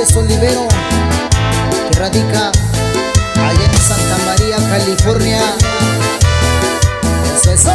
González Olivero, que radica allá en Santa María, California. Eso, eso.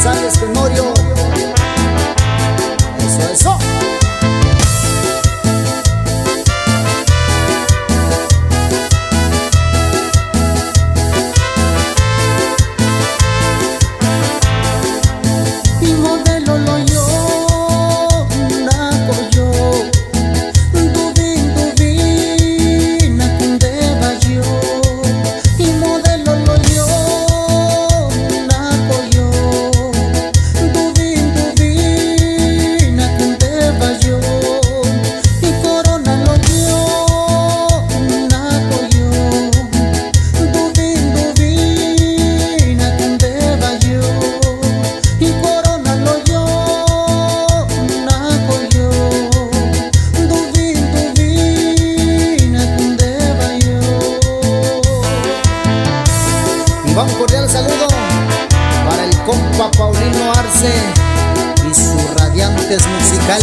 González Tenorio. Eso, eso. Y modelo lo yo, naco yo, dubin, nakundeba yo. Y modelo lo yo, naco yo. Un cordial saludo para el compa Paulino Arce y sus radiantes musical.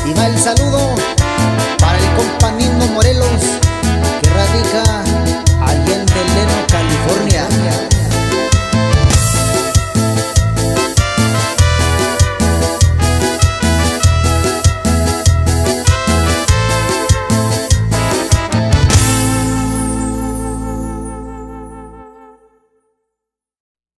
Y va el saludo para el compa Nino Morelos, que radica